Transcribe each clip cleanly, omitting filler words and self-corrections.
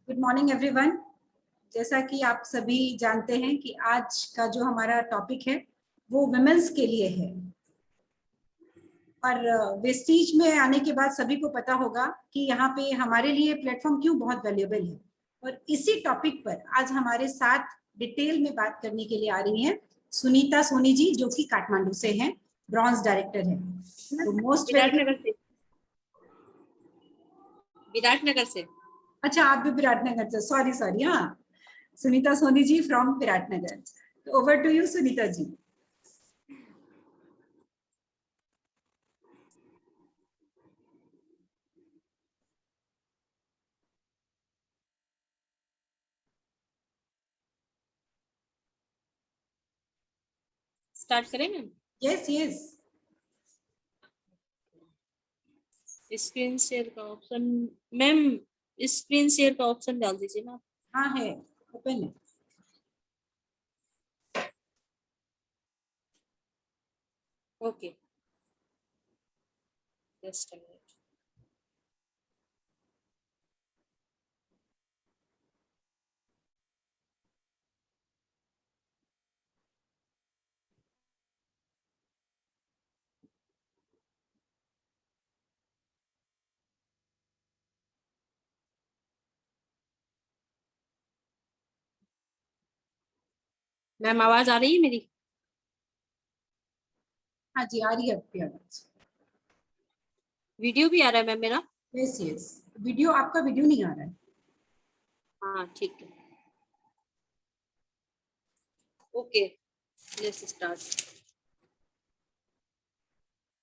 Good morning everyone. जैसा कि आप सभी जानते हैं कि आज का जो हमारा टॉपिक है वो वुमेन्स के लिए है और वेस्टीज में आने के बाद सभी को पता होगा कि यहाँ पे हमारे लिए प्लेटफॉर्म क्यों बहुत वैल्यूएबल है। और इसी टॉपिक पर आज हमारे साथ डिटेल में बात करने के लिए आ रही हैं सुनीता सोनी जी, जो कि काठमांडू से हैं, ब्रॉन्ज डायरेक्टर हैं। तो मोस्ट विराटनगर से। विराटनगर से। अच्छा, आप भी विराटनगर से। सॉरी। हाँ, Sunita Soni ji from Biratnagar. Over to you Sunita ji. Start करें ma'am? Yes yes. Screen share का ऑप्शन मैम, स्क्रीन शेयर का ऑप्शन डाल दीजिए ना। हाँ है, ओपन है। Okay, just a minute. Ma'am आवाज आ रही है मेरी? हाँ जी, आ रही है आपकी आवाज। वीडियो भी आ रहा है मैम मेरा? यस यस, वीडियो, आपका वीडियो नहीं आ रहा है। हाँ ठीक है, okay, let's start.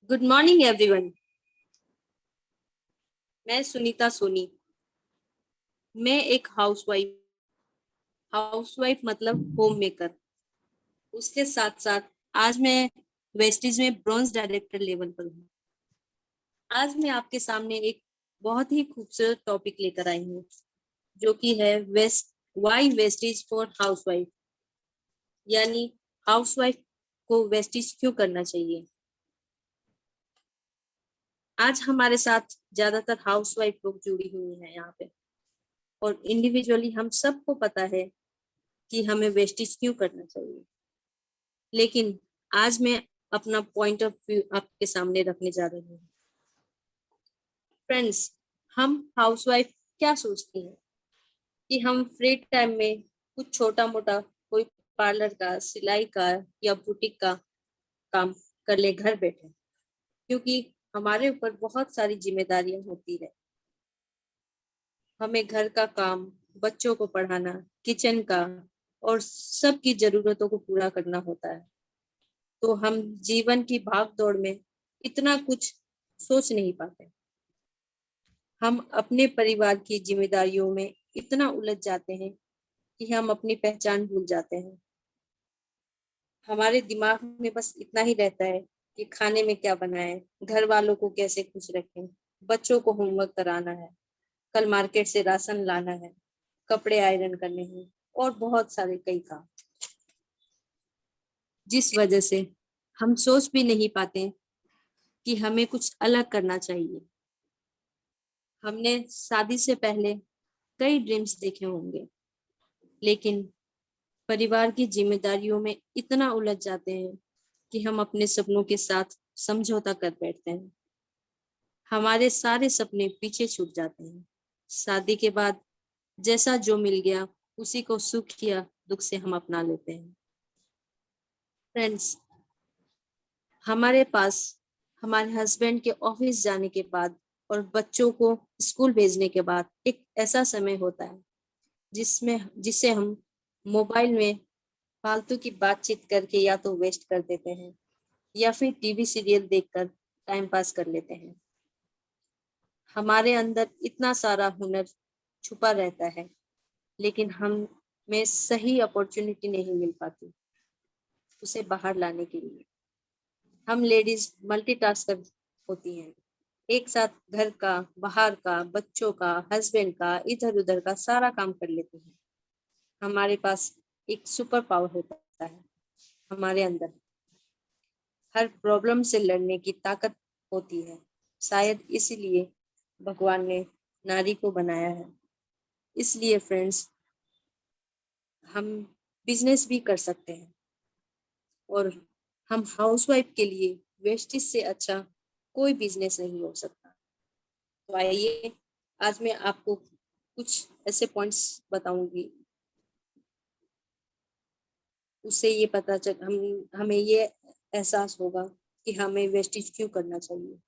Good morning everyone. मैं सुनीता सोनी। मैं एक हाउसवाइफ मतलब होम मेकर। उसके साथ साथ आज मैं वेस्टीज में ब्रॉन्ज डायरेक्टर लेवल पर हूँ। आज मैं आपके सामने एक बहुत ही खूबसूरत टॉपिक लेकर आई हूँ, जो कि है वाई वेस्टेज फॉर हाउसवाइफ, यानी हाउसवाइफ को वेस्टेज क्यों करना चाहिए। आज हमारे साथ ज्यादातर हाउसवाइफ लोग जुड़ी हुई हैं यहाँ पे, और इंडिविजुअली हम सबको पता है कि हमें वेस्टेज क्यों करना चाहिए। लेकिन आज मैं अपना पॉइंट ऑफ व्यू आपके सामने रखने जा रही हूँ। फ्रेंड्स, हम हाउसवाइफ क्या सोचती हैं कि हम फ्री टाइम में कुछ छोटा मोटा कोई पार्लर का, सिलाई का या बुटीक का काम कर ले घर बैठे, क्योंकि हमारे ऊपर बहुत सारी जिम्मेदारियां होती है। हमें घर का काम, बच्चों को पढ़ाना, किचन का और सबकी जरूरतों को पूरा करना होता है। तो हम जीवन की भाग दौड़ में इतना कुछ सोच नहीं पाते। हम अपने परिवार की जिम्मेदारियों में इतना उलझ जाते हैं कि हम अपनी पहचान भूल जाते हैं। हमारे दिमाग में बस इतना ही रहता है कि खाने में क्या बनाएं, घर वालों को कैसे खुश रखें, बच्चों को होमवर्क कराना है, कल मार्केट से राशन लाना है, कपड़े आयरन करने हैं और बहुत सारे कई काम, जिस वजह से हम सोच भी नहीं पाते कि हमें कुछ अलग करना चाहिए। हमने शादी से पहले कई ड्रीम्स देखे होंगे, लेकिन परिवार की जिम्मेदारियों में इतना उलझ जाते हैं कि हम अपने सपनों के साथ समझौता कर बैठते हैं। हमारे सारे सपने पीछे छूट जाते हैं। शादी के बाद जैसा जो मिल गया उसी को सुख या दुख से हम अपना लेते हैं। फ्रेंड्स, हमारे पास हमारे हस्बैंड के ऑफिस जाने के बाद और बच्चों को स्कूल भेजने के बाद एक ऐसा समय होता है जिसे हम मोबाइल में फालतू की बातचीत करके या तो वेस्ट कर देते हैं या फिर टीवी सीरियल देखकर टाइम पास कर लेते हैं। हमारे अंदर इतना सारा हुनर छुपा रहता है, लेकिन हमें सही अपॉर्चुनिटी नहीं मिल पाती उसे बाहर लाने के लिए। हम लेडीज मल्टीटास्कर होती हैं, एक साथ घर का, बाहर का, बच्चों का, हस्बैंड का, इधर उधर का सारा काम कर लेते हैं। हमारे पास एक सुपर पावर होता है हमारे अंदर, हर प्रॉब्लम से लड़ने की ताकत होती है। शायद इसीलिए भगवान ने नारी को बनाया है। इसलिए फ्रेंड्स, हम बिजनेस भी कर सकते हैं और हम हाउसवाइफ के लिए वेस्टेज से अच्छा कोई बिजनेस नहीं हो सकता। तो आइए आज मैं आपको कुछ ऐसे पॉइंट्स बताऊंगी, उससे ये पता चल हमें ये एहसास होगा कि हमें वेस्टेज क्यों करना चाहिए।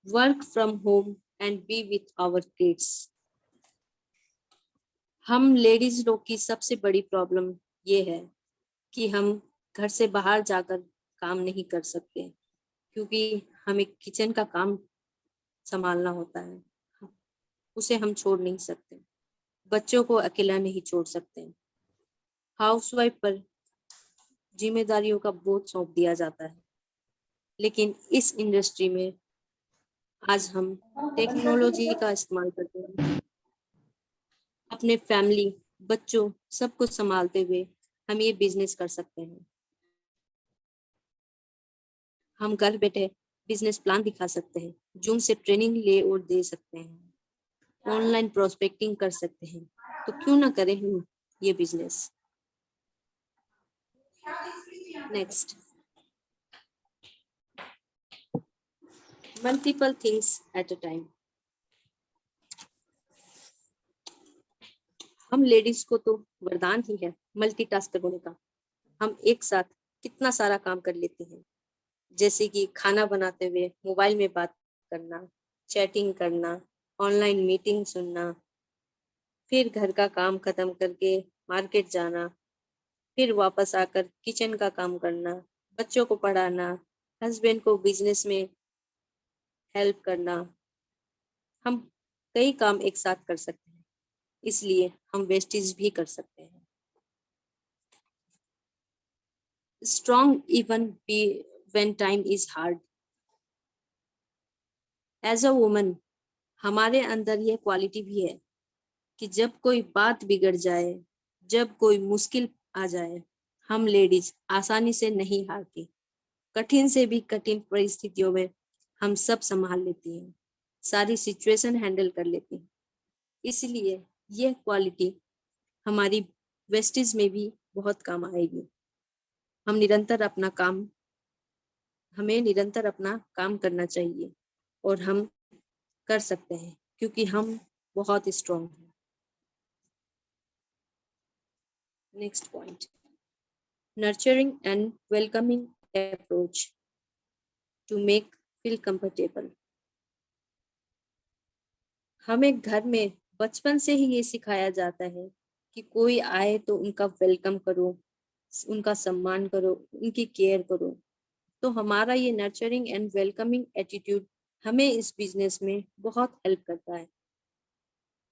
Work from home and be with our kids. हम लेडीज लोग की सबसे बड़ी प्रॉब्लम ये है कि हम घर से बाहर जाकर काम नहीं कर सकते, क्योंकि हमें किचन का काम संभालना होता है, उसे हम छोड़ नहीं सकते, बच्चों को अकेला नहीं छोड़ सकते। हाउसवाइफ पर जिम्मेदारियों का बोझ सौंप दिया जाता है, लेकिन इस इंडस्ट्री में आज हम टेक्नोलॉजी का इस्तेमाल करते हैं। अपने फैमिली, बच्चों सबको संभालते हुए हम ये बिजनेस कर सकते हैं। हम घर बैठे बिजनेस प्लान दिखा सकते हैं, जूम से ट्रेनिंग ले और दे सकते हैं, ऑनलाइन प्रोस्पेक्टिंग कर सकते हैं। तो क्यों ना करें हम ये business. Next, multiple things at a time. हम लेडीज को तो वरदान ही है मल्टीटास्कर होने का। हम एक साथ कितना सारा काम कर लेते हैं, जैसे कि खाना बनाते हुए मोबाइल में बात करना, चैटिंग करना, ऑनलाइन मीटिंग सुनना, फिर घर का काम खत्म करके मार्केट जाना, फिर वापस आकर किचन का काम करना, बच्चों को पढ़ाना, हस्बैंड को बिजनेस में हेल्प करना। हम कई काम एक साथ कर सकते हैं, इसलिए हम वेस्टेज भी कर सकते हैं। Strong even be when time is hard. As a woman हमारे अंदर यह क्वालिटी भी है कि जब कोई बात बिगड़ जाए, जब कोई मुश्किल आ जाए, हम लेडीज आसानी से नहीं हारती। कठिन से भी कठिन परिस्थितियों में हम सब संभाल लेती हैं, सारी सिचुएशन हैंडल कर लेती हैं। इसलिए यह क्वालिटी हमारी वेस्टेज में भी बहुत काम आएगी। हमें निरंतर अपना काम करना चाहिए और हम कर सकते हैं, क्योंकि हम बहुत स्ट्रॉन्ग हैं। Next point, nurturing and welcoming approach to make feel comfortable। हमें घर में बचपन से ही ये सिखाया जाता है कि कोई आए तो उनका वेलकम करो, उनका सम्मान करो, उनकी केयर करो। तो हमारा ये नर्चरिंग एंड वेलकमिंग एटीट्यूड हमें इस बिजनेस में बहुत हेल्प करता है।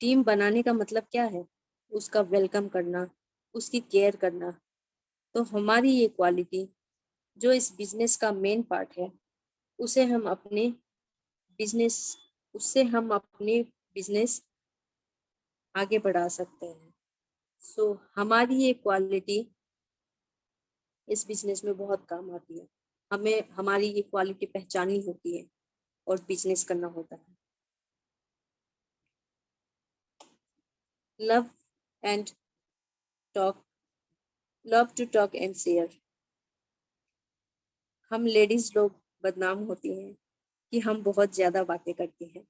टीम बनाने का मतलब क्या है? उसका वेलकम करना, उसकी केयर करना। तो हमारी ये क्वालिटी जो इस बिजनेस का मेन पार्ट है, उसे हम अपने बिजनेस आगे बढ़ा सकते हैं। सो हमारी ये क्वालिटी इस बिजनेस में बहुत काम आती है। हमें हमारी ये क्वालिटी पहचाननी होती है और बिजनेस करना होता है। Love to talk and share. हम लेडीज लोग बदनाम होती हैं कि हम बहुत ज्यादा बातें करती हैं,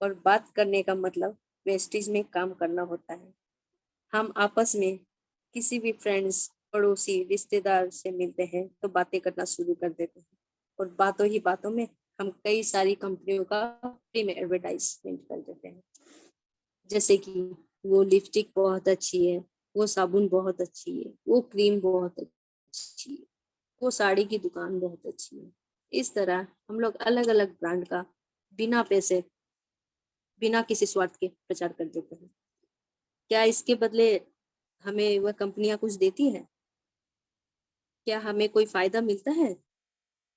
और बात करने का मतलब वेस्टेज में काम करना होता है। हम आपस में किसी भी फ्रेंड्स, पड़ोसी, रिश्तेदार से मिलते हैं तो बातें करना शुरू कर देते हैं, और बातों ही बातों में हम कई सारी कंपनियों का फ्री में एडवर्टाइजमेंट कर देते हैं, जैसे कि वो लिपस्टिक बहुत अच्छी है, वो साबुन बहुत अच्छी है, वो क्रीम बहुत अच्छी है, वो साड़ी की दुकान बहुत अच्छी है। इस तरह हम लोग अलग अलग ब्रांड का बिना पैसे, बिना किसी स्वार्थ के प्रचार कर देते हैं। क्या इसके बदले हमें वह कंपनियां कुछ देती है? क्या हमें कोई फायदा मिलता है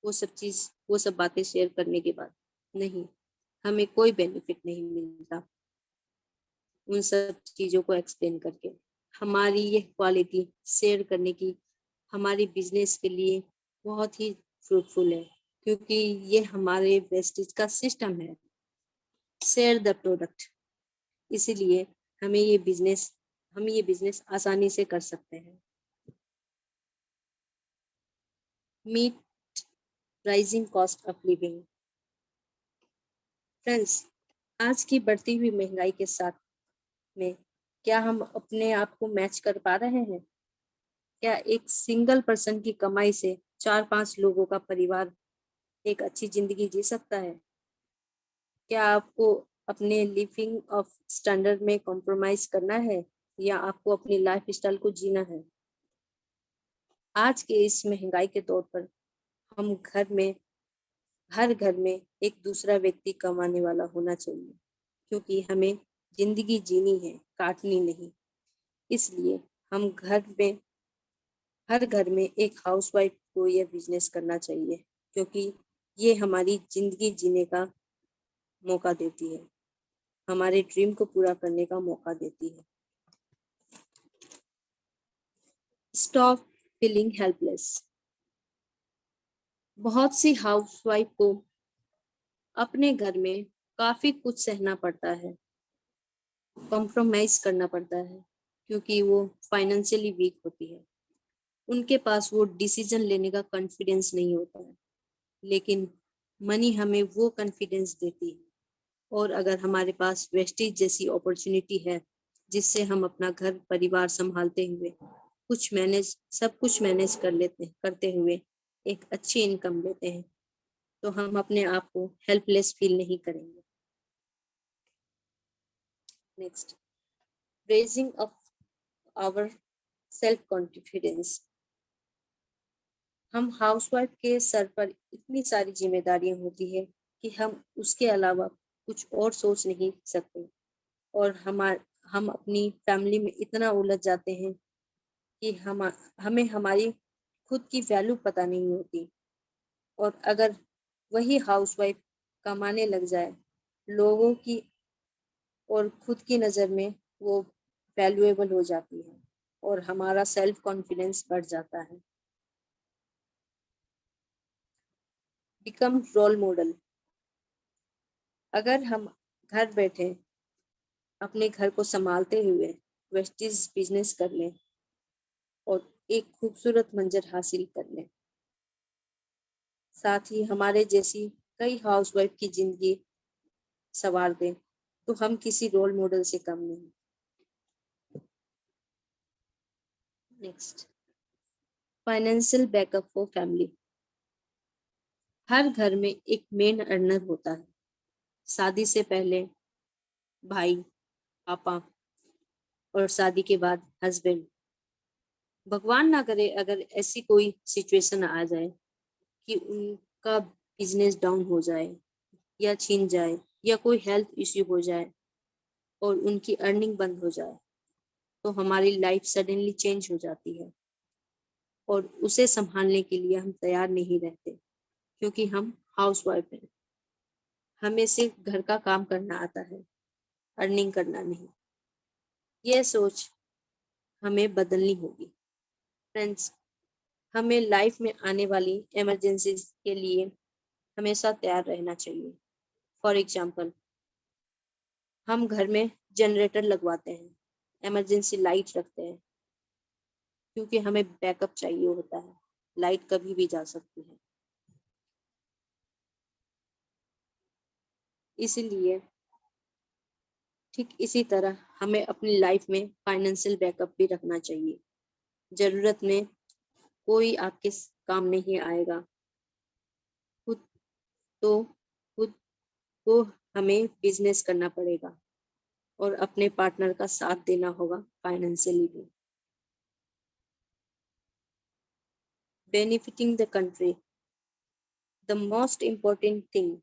वो सब बातें शेयर करने के बाद? नहीं, हमें कोई बेनिफिट नहीं मिलता उन सब चीजों को एक्सप्लेन करके। हमारी ये क्वालिटी शेयर करने की हमारी बिजनेस के लिए बहुत ही फ्रूटफुल है, क्योंकि ये हमारे वेस्टेज का सिस्टम है, शेयर द प्रोडक्ट। इसीलिए हम ये बिजनेस आसानी से कर सकते हैं। Meet rising cost of living. Friends, आज की बढ़ती हुई महंगाई के साथ में क्या हम अपने आप को मैच कर पा रहे हैं? क्या एक सिंगल पर्सन की कमाई से 4-5 लोगों का परिवार एक अच्छी जिंदगी जी सकता है? क्या आपको अपने लिविंग ऑफ स्टैंडर्ड में कॉम्प्रोमाइज करना है या आपको अपनी लाइफ स्टाइल को जीना है? आज के इस महंगाई के दौर पर हम हर घर में एक दूसरा व्यक्ति कमाने वाला होना चाहिए, क्योंकि हमें जिंदगी जीनी है, काटनी नहीं। इसलिए हम हर घर में एक हाउसवाइफ को यह बिजनेस करना चाहिए, क्योंकि ये हमारी जिंदगी जीने का मौका देती है, हमारे ड्रीम को पूरा करने का मौका देती है। Stop feeling helpless. बहुत सी हाउसवाइफ को अपने घर में काफी कुछ सहना पड़ता है, कॉम्प्रोमाइज करना पड़ता है, क्योंकि वो फाइनेंशियली वीक होती है। उनके पास वो डिसीजन लेने का कॉन्फिडेंस नहीं होता है, लेकिन मनी हमें वो कॉन्फिडेंस देती है। और अगर हमारे पास वेस्टेज जैसी अपॉर्चुनिटी है, जिससे हम अपना घर परिवार संभालते हुए सब कुछ मैनेज करते हुए एक अच्छी इनकम लेते हैं, तो हम अपने आप को हेल्पलेस फील नहीं करेंगे। Next, raising of our self confidence. हम हाउसवाइफ के सर पर इतनी सारी जिम्मेदारियां होती है कि हम उसके अलावा कुछ और सोच नहीं सकते, और हम अपनी फैमिली में इतना उलझ जाते हैं कि हमें हमारी खुद की वैल्यू पता नहीं होती। और अगर वही हाउसवाइफ कमाने लग जाए, लोगों की और खुद की नज़र में वो वैल्यूएबल हो जाती है और हमारा सेल्फ कॉन्फिडेंस बढ़ जाता है। Become role model. अगर हम घर बैठे अपने घर को संभालते हुए वेस्टेज बिजनेस कर लें और एक खूबसूरत मंजर हासिल कर लें, साथ ही हमारे जैसी कई हाउसवाइफ की जिंदगी संवार दें, तो हम किसी रोल मॉडल से कम नहीं। Next, financial backup for family. हर घर में एक मेन अर्नर होता है, शादी से पहले भाई, पापा, और शादी के बाद हस्बैंड। भगवान ना करे अगर ऐसी कोई सिचुएशन आ जाए कि उनका बिजनेस डाउन हो जाए या छीन जाए या कोई हेल्थ इश्यू हो जाए और उनकी अर्निंग बंद हो जाए, तो हमारी लाइफ सडनली चेंज हो जाती है और उसे संभालने के लिए हम तैयार नहीं रहते, क्योंकि हम हाउसवाइफ हैं। हमें सिर्फ घर का काम करना आता है, अर्निंग करना नहीं। यह सोच हमें बदलनी होगी। फ्रेंड्स, हमें लाइफ में आने वाली इमरजेंसीज के लिए हमेशा तैयार रहना चाहिए। फॉर एग्जाम्पल, हम घर में जनरेटर लगवाते हैं, इमरजेंसी लाइट रखते हैं, क्योंकि हमें बैकअप चाहिए होता है, लाइट कभी भी जा सकती है। इसलिए ठीक इसी तरह हमें अपनी लाइफ में फाइनेंशियल बैकअप भी रखना चाहिए। जरूरत में कोई आपके काम नहीं आएगा, खुद तो खुद को हमें बिजनेस करना पड़ेगा और अपने पार्टनर का साथ देना होगा फाइनेंशियली भी। Benefiting the country. The most important thing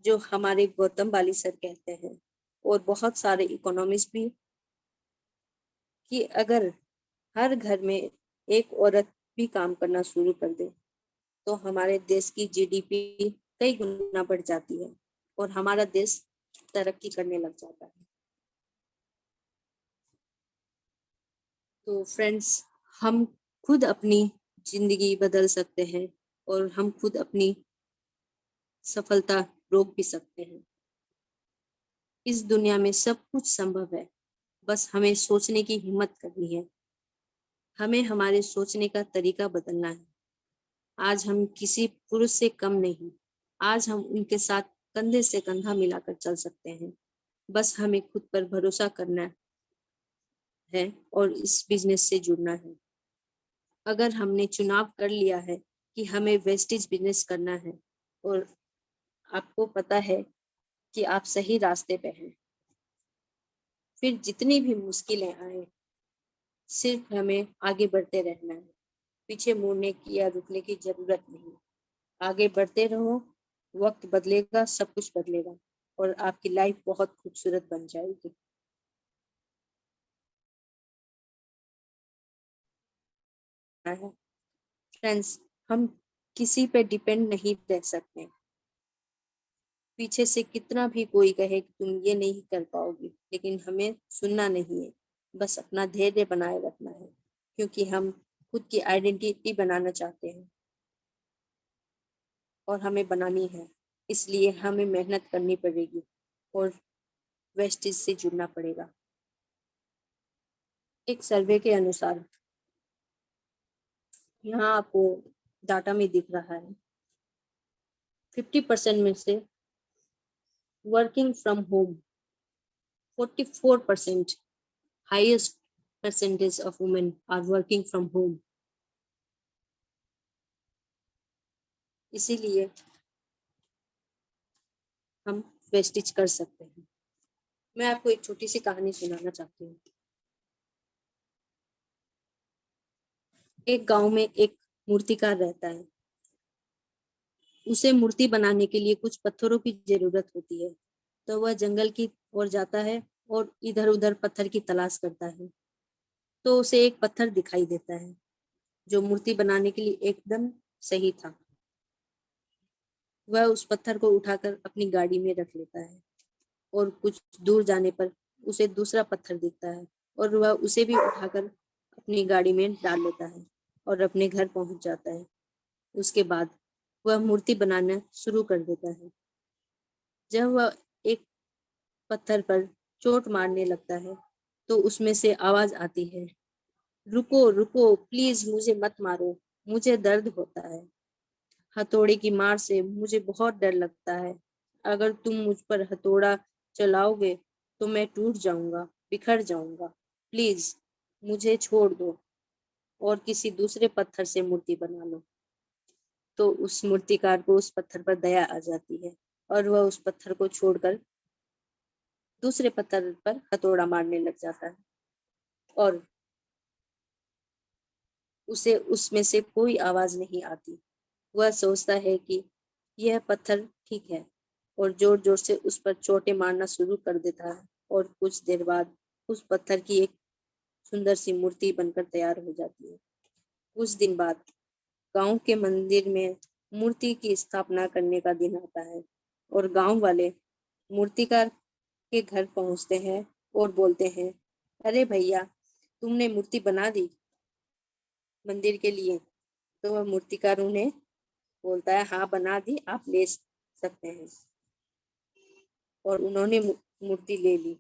जो हमारे गौतम बाली सर कहते हैं और बहुत सारे इकोनॉमिस्ट भी, कि अगर हर घर में एक औरत भी काम करना शुरू कर दे, तो हमारे देश की जीडीपी कई गुना बढ़ जाती है और हमारा देश तरक्की करने लग जाता है। तो फ्रेंड्स, हम खुद अपनी जिंदगी बदल सकते हैं और हम खुद अपनी सफलता रोक भी सकते हैं। इस दुनिया में सब कुछ संभव है, बस हमें सोचने की हिम्मत करनी है। हमें हमारे सोचने का तरीका बदलना है। आज हम किसी पुरुष से कम नहीं, आज हम उनके साथ कंधे से कंधा मिलाकर चल सकते हैं। बस हमें खुद पर भरोसा करना है और इस बिजनेस से जुड़ना है। अगर हमने चुनाव कर लिया है कि हमें वेस्टेज बिजनेस करना है और आपको पता है कि आप सही रास्ते पे हैं, फिर जितनी भी मुश्किलें आए, सिर्फ हमें आगे बढ़ते रहना है। पीछे मुड़ने की या रुकने की जरूरत नहीं। आगे बढ़ते रहो, वक्त बदलेगा, सब कुछ बदलेगा और आपकी लाइफ बहुत खूबसूरत बन जाएगी। फ्रेंड्स, हम किसी पे डिपेंड नहीं रह सकते। पीछे से कितना भी कोई कहे कि तुम ये नहीं कर पाओगी, लेकिन हमें सुनना नहीं है, बस अपना धैर्य बनाए रखना है, क्योंकि हम खुद की आइडेंटिटी बनाना चाहते हैं और हमें बनानी है। इसलिए हमें मेहनत करनी पड़ेगी और वेस्टेज से जुड़ना पड़ेगा। एक सर्वे के अनुसार यहाँ आपको डाटा में दिख रहा है 50% में से working from home, 44% highest percentage of women are working from home. इसीलिए हम वेस्टेज कर सकते हैं। मैं आपको एक छोटी सी कहानी सुनाना चाहती हूँ। एक गांव में एक मूर्तिकार रहता है। उसे मूर्ति बनाने के लिए कुछ पत्थरों की जरूरत होती है, तो वह जंगल की ओर जाता है और इधर उधर पत्थर की तलाश करता है। तो उसे एक पत्थर दिखाई देता है जो मूर्ति बनाने के लिए एकदम सही था। वह उस पत्थर को उठाकर अपनी गाड़ी में रख लेता है और कुछ दूर जाने पर उसे दूसरा पत्थर दिखता है और वह उसे भी उठाकर अपनी गाड़ी में डाल लेता है और अपने घर पहुंच जाता है। उसके बाद वह मूर्ति बनाना शुरू कर देता है। जब वह एक पत्थर पर चोट मारने लगता है तो उसमें से आवाज आती है, रुको रुको प्लीज, मुझे मत मारो, मुझे दर्द होता है। हथौड़े की मार से मुझे बहुत डर लगता है। अगर तुम मुझ पर हथौड़ा चलाओगे तो मैं टूट जाऊंगा, बिखर जाऊंगा। प्लीज मुझे छोड़ दो और किसी दूसरे पत्थर से मूर्ति बना लो। तो उस मूर्तिकार को उस पत्थर पर दया आ जाती है और वह उस पत्थर को छोड़कर दूसरे पत्थर पर हथौड़ा मारने लग जाता है और उसे उसमें से कोई आवाज नहीं आती। वह सोचता है कि यह पत्थर ठीक है और जोर जोर से उस पर चोटें मारना शुरू कर देता है और कुछ देर बाद उस पत्थर की एक सुंदर सी मूर्ति बनकर तैयार हो जाती है। कुछ दिन बाद गांव के मंदिर में मूर्ति की स्थापना करने का दिन आता है और गांव वाले मूर्तिकार के घर पहुंचते हैं और बोलते हैं, अरे भैया, तुमने मूर्ति बना दी मंदिर के लिए? तो वह मूर्तिकार उन्हें बोलता है, हाँ बना दी, आप ले सकते हैं। और उन्होंने मूर्ति ले ली।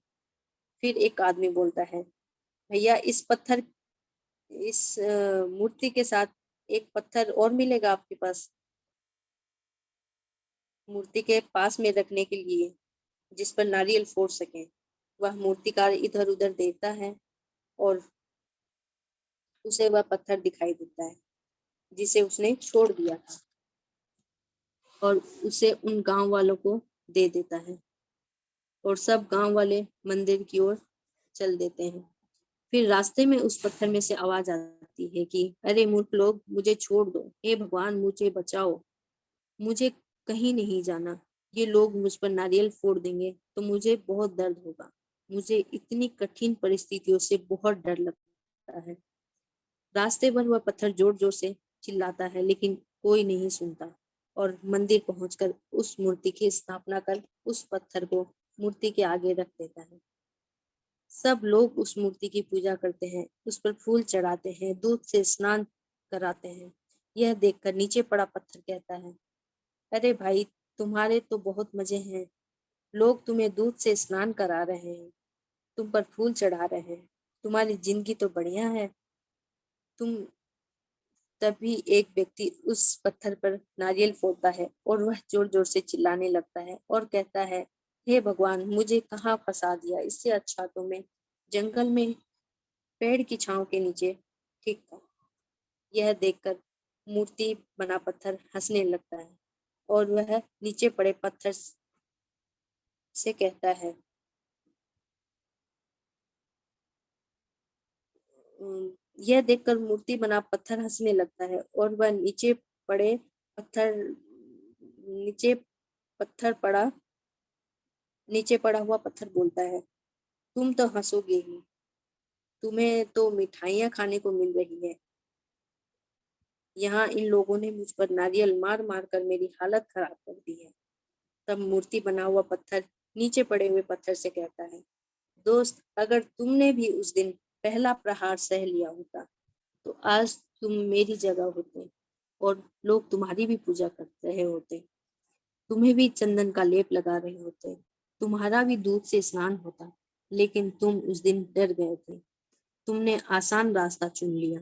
फिर एक आदमी बोलता है, भैया इस मूर्ति के साथ एक पत्थर और मिलेगा आपके पास, मूर्ति के पास में रखने के लिए, जिस पर नारियल फोड़ सके। वह मूर्तिकार इधर उधर देखता है और उसे वह पत्थर दिखाई देता है जिसे उसने छोड़ दिया था और उसे उन गांव वालों को दे देता है और सब गांव वाले मंदिर की ओर चल देते हैं। फिर रास्ते में उस पत्थर में से आवाज आती है कि अरे मूर्ख लोग, मुझे छोड़ दो, हे भगवान मुझे बचाओ, मुझे कहीं नहीं जाना। ये लोग मुझ पर नारियल फोड़ देंगे तो मुझे बहुत दर्द होगा। मुझे इतनी कठिन परिस्थितियों से बहुत डर लगता है। रास्ते भर वह पत्थर जोर जोर से चिल्लाता है लेकिन कोई नहीं सुनता और मंदिर पहुंचकर उस मूर्ति की स्थापना कर उस पत्थर को मूर्ति के आगे रख देता है। सब लोग उस मूर्ति की पूजा करते हैं, उस पर फूल चढ़ाते हैं, दूध से स्नान कराते हैं। यह देखकर नीचे पड़ा पत्थर कहता है, अरे भाई, तुम्हारे तो बहुत मजे हैं, लोग तुम्हें दूध से स्नान करा रहे हैं, तुम पर फूल चढ़ा रहे हैं, तुम्हारी जिंदगी तो बढ़िया है। तुम तभी एक व्यक्ति उस पत्थर पर नारियल फोड़ता है और वह जोर जोर से चिल्लाने लगता है और कहता है, हे भगवान, मुझे कहाँ फंसा दिया, इससे अच्छा तो मैं जंगल में पेड़ की छांव के नीचे ठीक था। यह देखकर मूर्ति बना पत्थर हंसने लगता है और वह नीचे पड़े पत्थर से कहता है, यह देखकर मूर्ति बना पत्थर हंसने लगता है और वह पड़े पत्थर नीचे पत्थर पड़ा नीचे पड़ा हुआ पत्थर बोलता है, तुम तो हंसोगे ही, तुम्हें तो मिठाइयाँ खाने को मिल रही है। यहाँ इन लोगों ने मुझ पर नारियल मार मार कर मेरी हालत खराब कर दी है। तब मूर्ति बना हुआ पत्थर नीचे पड़े हुए पत्थर से कहता है, दोस्त, अगर तुमने भी उस दिन पहला प्रहार सह लिया होता तो आज तुम मेरी जगह होते और लोग तुम्हारी भी पूजा कर रहे होते, तुम्हें भी चंदन का लेप लगा रहे होते, तुम्हारा भी दूध से स्नान होता, लेकिन तुम उस दिन डर गए थे, तुमने आसान रास्ता चुन लिया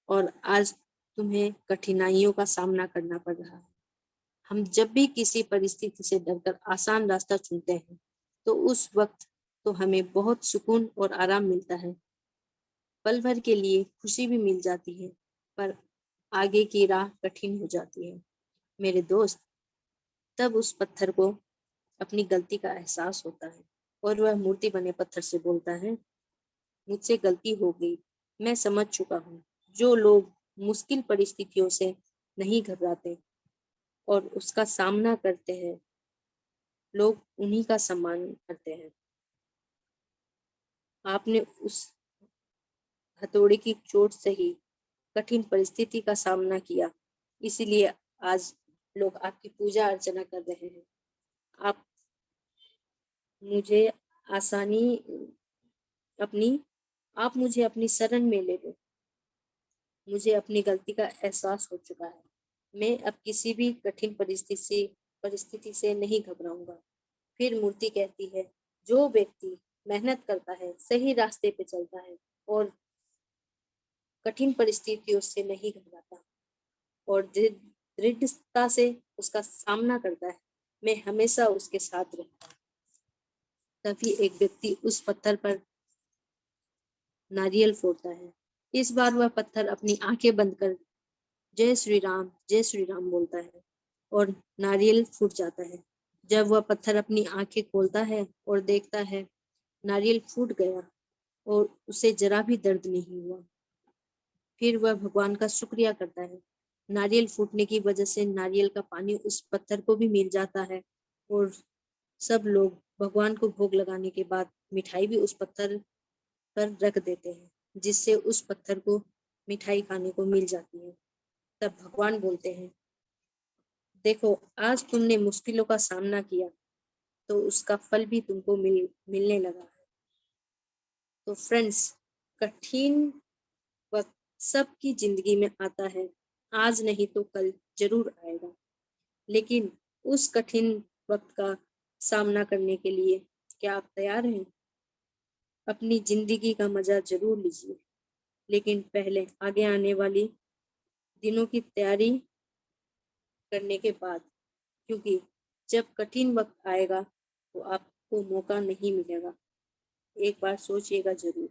और आज तुम्हें कठिनाइयों का सामना करना पड़ रहा है। हम जब भी किसी परिस्थिति से डरकर आसान रास्ता चुनते हैं तो उस वक्त तो हमें बहुत सुकून और आराम मिलता है, पल भर के लिए खुशी भी मिल जाती है, पर आगे की राह कठिन हो जाती है। मेरे दोस्त, तब उस पत्थर को अपनी गलती का एहसास होता है और वह मूर्ति बने पत्थर से बोलता है, मुझसे गलती हो गई, मैं समझ चुका हूँ। जो लोग मुश्किल परिस्थितियों से नहीं घबराते और उसका सामना करते हैं, लोग उन्हीं का सम्मान करते हैं। आपने उस हथौड़े की चोट से ही कठिन परिस्थिति का सामना किया, इसीलिए आज लोग आपकी पूजा अर्चना कर रहे हैं। आप मुझे आसानी अपनी आप मुझे अपनी शरण में ले लो, मुझे अपनी गलती का एहसास हो चुका है, मैं अब किसी भी कठिन परिस्थिति से नहीं घबराऊंगा। फिर मूर्ति कहती है, जो व्यक्ति मेहनत करता है, सही रास्ते पे चलता है और कठिन परिस्थितियों से नहीं घबराता और दृढ़ता से उसका सामना करता है, मैं हमेशा उसके साथ रहूंगा। तभी एक व्यक्ति उस पत्थर पर नारियल फोड़ता है। इस बार वह पत्थर अपनी आंखें बंद कर जय श्री राम बोलता है और नारियल फूट जाता है। जब वह पत्थर अपनी आंखें खोलता है और देखता है नारियल फूट गया और उसे जरा भी दर्द नहीं हुआ, फिर वह भगवान का शुक्रिया करता है। नारियल फूटने की वजह से नारियल का पानी उस पत्थर को भी मिल जाता है और सब लोग भगवान को भोग लगाने के बाद मिठाई भी उस पत्थर पर रख देते हैं, जिससे उस पत्थर को मिठाई खाने को मिल जाती है। तब भगवान बोलते हैं, देखो, आज तुमने मुश्किलों का सामना किया तो उसका फल भी तुमको मिलने लगा है। तो फ्रेंड्स, कठिन वक्त सबकी जिंदगी में आता है, आज नहीं तो कल जरूर आएगा, लेकिन उस कठिन वक्त का सामना करने के लिए क्या आप तैयार हैं? अपनी जिंदगी का मजा जरूर लीजिए, लेकिन पहले आगे आने वाली दिनों की तैयारी करने के बाद, क्योंकि जब कठिन वक्त आएगा तो आपको मौका नहीं मिलेगा। एक बार सोचिएगा जरूर।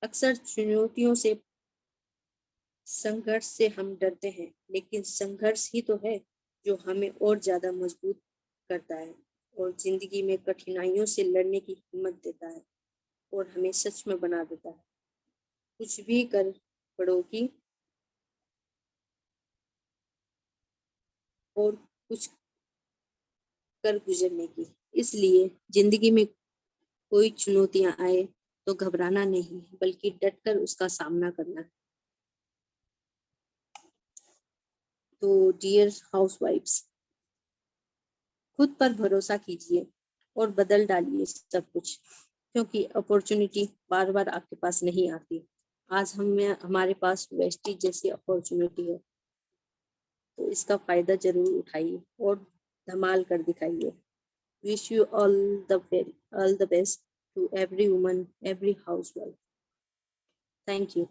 अक्सर चुनौतियों से, संघर्ष से हम डरते हैं, लेकिन संघर्ष ही तो है जो हमें और ज्यादा मजबूत करता है और जिंदगी में कठिनाइयों से लड़ने की हिम्मत देता है और हमें सच में बना देता है कुछ भी कर पड़ोगी और कुछ कर गुजरने की। इसलिए जिंदगी में कोई चुनौतियां आए तो घबराना नहीं, बल्कि डटकर उसका सामना करना है। तो डियर हाउसवाइफ्स, खुद पर भरोसा कीजिए और बदल डालिए सब कुछ, क्योंकि अपॉर्चुनिटी बार बार आपके पास नहीं आती। आज हमारे पास वेस्टी जैसी अपॉर्चुनिटी है, तो इसका फायदा जरूर उठाइए और धमाल कर दिखाइए। Wish you all the best to every woman, every housewife. Thank you.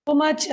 So much